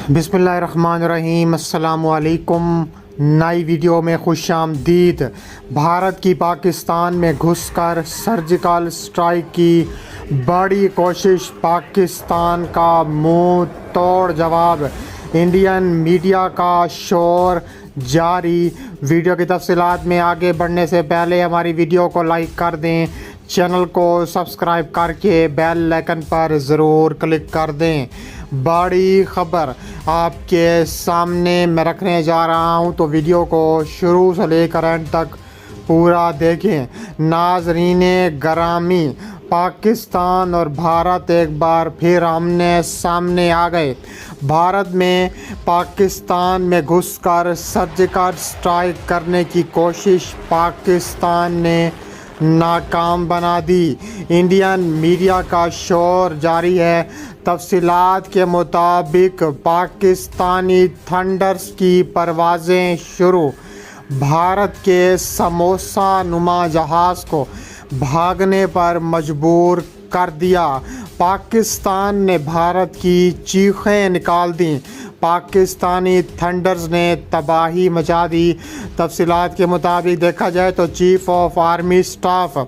बिस्मिल्लाहिर्रहमानिर्रहीम। अस्सलाम वालेकुम। नई वीडियो में खुश आमदीद। भारत की पाकिस्तान में घुसकर सर्जिकल स्ट्राइक की बड़ी कोशिश, पाकिस्तान का मुंह तोड़ जवाब, इंडियन मीडिया का शोर जारी। वीडियो की तफसीलात में आगे बढ़ने से पहले हमारी वीडियो को लाइक कर दें, चैनल को सब्सक्राइब करके बेल आइकन पर ज़रूर क्लिक कर दें। बड़ी ख़बर आपके सामने मैं रखने जा रहा हूं, तो वीडियो को शुरू से लेकर एंड तक पूरा देखें। नाज़रीन गरामी, पाकिस्तान और भारत एक बार फिर आमने सामने आ गए। भारत में पाकिस्तान में घुसकर सर्जिकल स्ट्राइक करने की कोशिश पाकिस्तान ने नाकाम बना दी। इंडियन मीडिया का शोर जारी है। तफसीलात के मुताबिक पाकिस्तानी थंडर्स की परवाज़ें शुरू। भारत के समोसा नुमा जहाज़ को भागने पर मजबूर कर दिया। पाकिस्तान ने भारत की चीखें निकाल दी। पाकिस्तानी थंडर्स ने तबाही मचा दी। तफसीलात के मुताबिक देखा जाए तो chief of army staff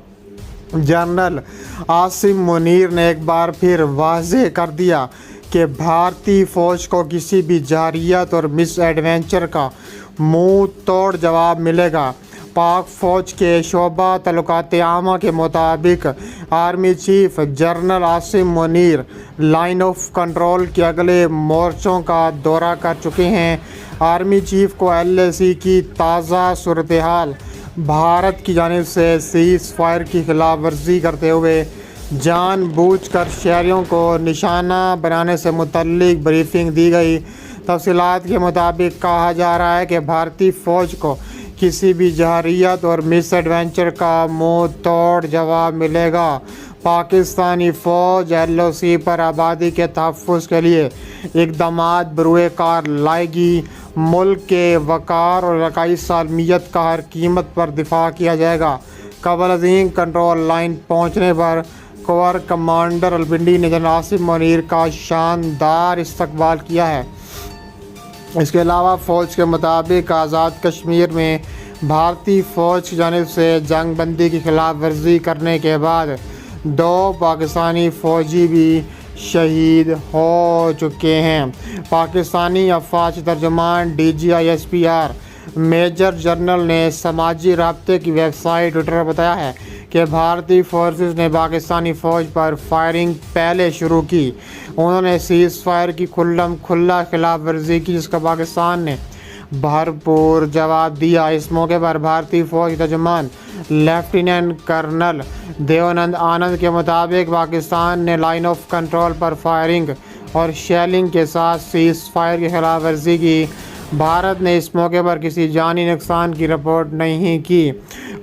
general Asim Munir ने एक बार फिर वाज़ेह कर दिया कि भारतीय फ़ौज को किसी भी जारियत और मिस एडवेंचर का मुंह तोड़ जवाब मिलेगा। पाक फ़ौज के शोबा तल्लुकात आमा के मुताबिक army chief general Asim Munir line of control के अगले मोर्चों का दौरा कर चुके हैं। आर्मी चीफ को LAC की ताज़ा सूरत हाल, भारत की जानिब से सीज़ फायर की खिलाफ वर्जी करते हुए जानबूझकर शहरियों को निशाना बनाने से मुतल्लिक ब्रीफिंग दी गई। तफसीलात के मुताबिक कहा जा रहा है कि भारतीय फ़ौज को किसी भी जहरियत और मिस एडवेंचर का मुंह तोड़ जवाब मिलेगा। पाकिस्तानी फ़ौज LOC पर आबादी के तहफ़्फ़ुज़ के लिए इक़दामात बरूए कार लाएगी। मुल्क के वक़ार और इलाकाई सालमियत का हर कीमत पर दिफा किया जाएगा। कबल अज़ीम कंट्रोल लाइन पहुँचने पर कोर कमांडर रावलपिंडी ने जनरल आसिम मुनीर का शानदार इस्तकबाल किया है। इसके अलावा फ़ौज के मुताबिक आज़ाद कश्मीर में भारतीय फ़ौज की जानिब से जंग बंदी की खिलाफ वर्जी करने के बाद 2 पाकिस्तानी फ़ौजी भी शहीद हो चुके हैं। पाकिस्तानी अफवाज तर्जुमान DGISPR मेजर जनरल ने समाजी राब्ते की वेबसाइट ट्विटर पर बताया है कि भारतीय फोर्सेस ने पाकिस्तानी फ़ौज पर फायरिंग पहले शुरू की। उन्होंने सीज़ फायर की खुला खिलाफ वर्जी की, जिसका पाकिस्तान ने भरपूर जवाब दिया। इस मौके पर भारतीय फ़ौज तर्जुमान लेफ्टिनेंट कर्नल देवानंद आनंद के मुताबिक पाकिस्तान ने लाइन ऑफ कंट्रोल पर फायरिंग और शेलिंग के साथ सीज़ फायर की खिलाफ वर्जी की। भारत ने इस मौके पर किसी जानी नुकसान की रिपोर्ट नहीं की।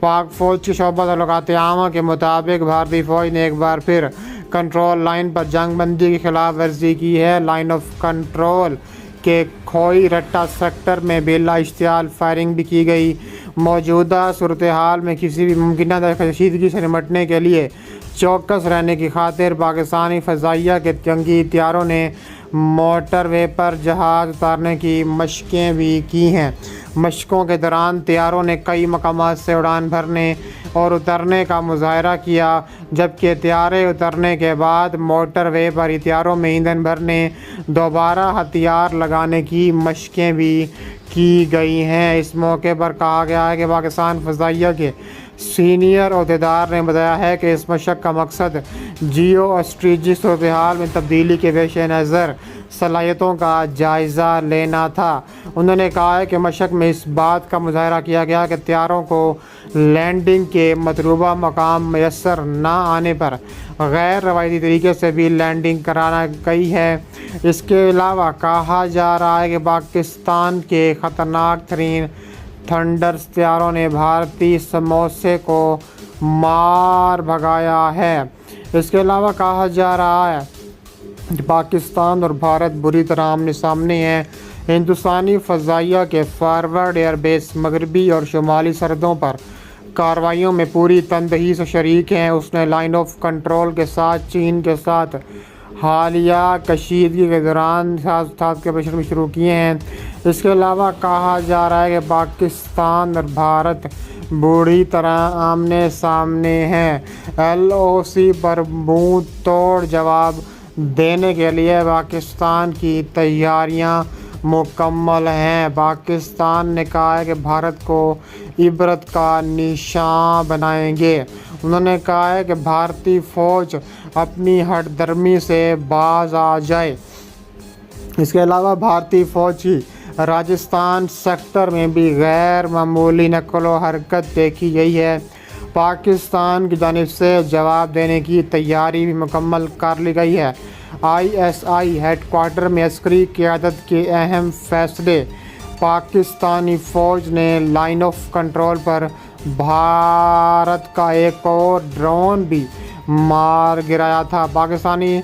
पाक फ़ौज के शोबा तल्लुकात आमा के मुताबिक भारतीय फ़ौज ने एक बार फिर कंट्रोल लाइन पर जंग बंदी की खिलाफ वर्जी की है। लाइन ऑफ कंट्रोल के खोई रट्टा सेक्टर में बेला इश्तियाल फायरिंग भी की गई। मौजूदा सूरत हाल में किसी भी मुमकिन कशीदगी से निपटने के लिए चौकस रहने की खातिर पाकिस्तानी फ़ज़ाइया के जंगी हथियारों ने मोटर वे पर जहाज़ उतारने की मशक़ें भी की हैं। मशक़ों के दौरान तैयारों ने कई मकामात से उड़ान भरने और उतरने का मुज़ाहरा किया, जबकि तैयारे उतरने के बाद मोटर वे पर हथियारों में ईंधन भरने, दोबारा हथियार लगाने की मशक़ें भी की गई हैं। इस मौके पर कहा गया है कि पाकिस्तान फ़ज़ाइया के सीनियर अहदेदार ने बताया है कि इस मशक़ का मकसद जियो स्ट्रेटजी सूरत हाल में तब्दीली के पेश नज़र सलाहियतों का जायज़ा लेना था। उन्होंने कहा है कि मशक़ में इस बात का मुज़ाहरा किया गया कि तैयारों को लैंडिंग के मतलूबा मकाम मैसर न आने पर गैर रवायती तरीके से भी लैंडिंग कराना गई है। इसके अलावा कहा जा रहा है कि पाकिस्तान के ख़तरनाक तरीन थंडर्स तैयारों ने भारतीय समोसे को मार भगाया है। इसके अलावा कहा जा रहा है कि पाकिस्तान और भारत बुरी तरह आमने सामने हैं। हिंदुस्तानी फ़ज़ाइया के फॉरवर्ड एयरबेस मगरबी और शुमाली सरहदों पर कार्रवाइयों में पूरी तनदही से शरीक हैं। उसने लाइन ऑफ कंट्रोल के साथ चीन के साथ حالیہ کشیدگی کے دوران ساتھ کے آپریشن بھی شروع کیے ہیں۔ اس کے علاوہ کہا جا رہا ہے کہ پاکستان اور بھارت بری طرح آمنے سامنے ہیں۔ LOC پر منہ توڑ جواب دینے کے لیے پاکستان کی تیاریاں مکمل ہیں۔ پاکستان نے کہا ہے کہ بھارت کو عبرت کا نشان بنائیں گے۔ انہوں نے کہا ہے کہ بھارتی فوج اپنی ہٹ درمی سے باز آ جائے۔ اس کے علاوہ بھارتی فوج کی راجستھان سیکٹر میں بھی غیر معمولی نقل و حرکت دیکھی گئی ہے۔ پاکستان کی جانب سے جواب دینے کی تیاری بھی مکمل کر لی گئی ہے۔ ISI ہیڈ کوارٹر میں عسکری قیادت کے اہم فیصلے۔ پاکستانی فوج نے لائن آف کنٹرول پر بھارت کا ایک اور ڈرون بھی مار گرایا تھا۔ پاکستانی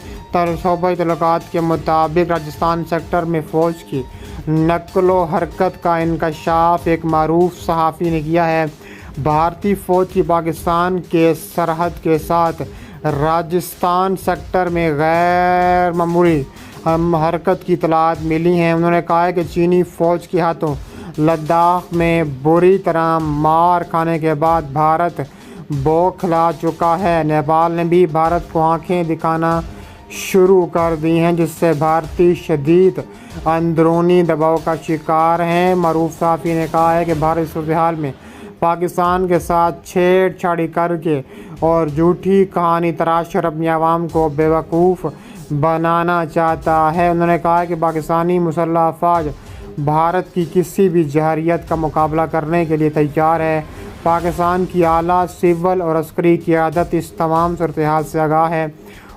صوبائی تعلقات کے مطابق راجستھان سیکٹر میں فوج کی نقل و حرکت کا انکشاف ایک معروف صحافی نے کیا ہے۔ بھارتی فوج کی پاکستان کے سرحد کے ساتھ راجستھان سیکٹر میں غیر معمولی حرکت کی اطلاعات ملی ہیں۔ انہوں نے کہا ہے کہ چینی فوج کے ہاتھوں لداخ میں بری طرح مار کھانے کے بعد بھارت بوکھلا چکا ہے۔ نیپال نے بھی بھارت کو آنکھیں دکھانا شروع کر دی ہیں، جس سے بھارتی شدید اندرونی دباؤ کا شکار ہیں۔ معروف صحافی نے کہا ہے کہ بھارت اس صورتحال میں پاکستان کے ساتھ چھیڑ چھاڑی کر کے اور جھوٹی کہانی تراش کر اپنی عوام کو بیوقوف بنانا چاہتا ہے۔ انہوں نے کہا کہ پاکستانی مسلح افواج بھارت کی کسی بھی جارحیت کا مقابلہ کرنے کے لیے تیار ہے۔ پاکستان کی اعلیٰ سول اور عسکری قیادت اس تمام صورتحال سے آگاہ ہے۔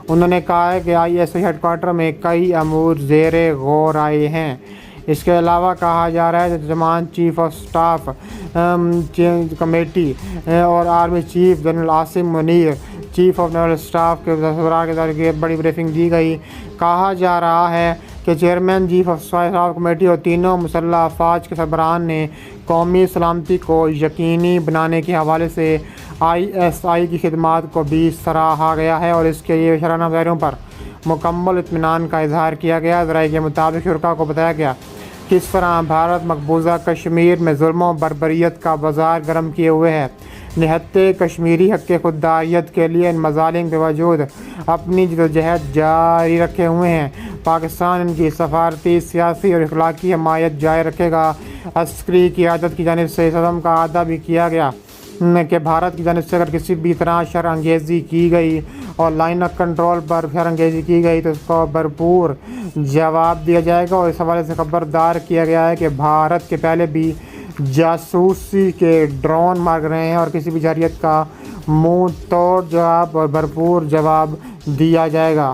انہوں نے کہا ہے کہ ISI ہیڈ کوارٹر میں کئی امور زیر غور آئے ہیں۔ اس کے علاوہ کہا جا رہا ہے کہ ترجمان چیف آف اسٹاف کمیٹی اور army chief general Asim Munir, chief of naval staff کے سربراہ کے ذریعے بڑی بریفنگ دی گئی۔ کہا جا رہا ہے کہ chairman chief of staff committee اور تینوں مسلح افواج کے سربراہان نے قومی سلامتی کو یقینی بنانے کے حوالے سے ISI کی خدمات کو بھی سراہا گیا ہے اور اس کے لیے شرانہ مظاہروں پر مکمل اطمینان کا اظہار کیا گیا۔ ذرائع کے مطابق شرکاء کو بتایا گیا کس طرح بھارت مقبوضہ کشمیر میں ظلم و بربریت کا بازار گرم کیے ہوئے ہے۔ نہتے کشمیری حق خودارادیت کے لیے ان مظالم کے باوجود اپنی جدوجہد جاری رکھے ہوئے ہیں۔ پاکستان ان کی سفارتی، سیاسی اور اخلاقی حمایت جاری رکھے گا۔ عسکری قیادت کی جانب سے اس عزم کا اعادہ بھی کیا گیا کہ بھارت کی جانب سے اگر کسی بھی طرح شرح انگیزی کی گئی اور لائن آف کنٹرول پر شرح انگیزی کی گئی تو اس کو بھرپور جواب دیا جائے گا۔ اور اس حوالے سے خبردار کیا گیا ہے کہ بھارت کے پہلے بھی جاسوسی کے ڈرون مار رہے ہیں اور کسی بھی جارحیت کا منہ توڑ جواب اور بھرپور جواب دیا جائے گا۔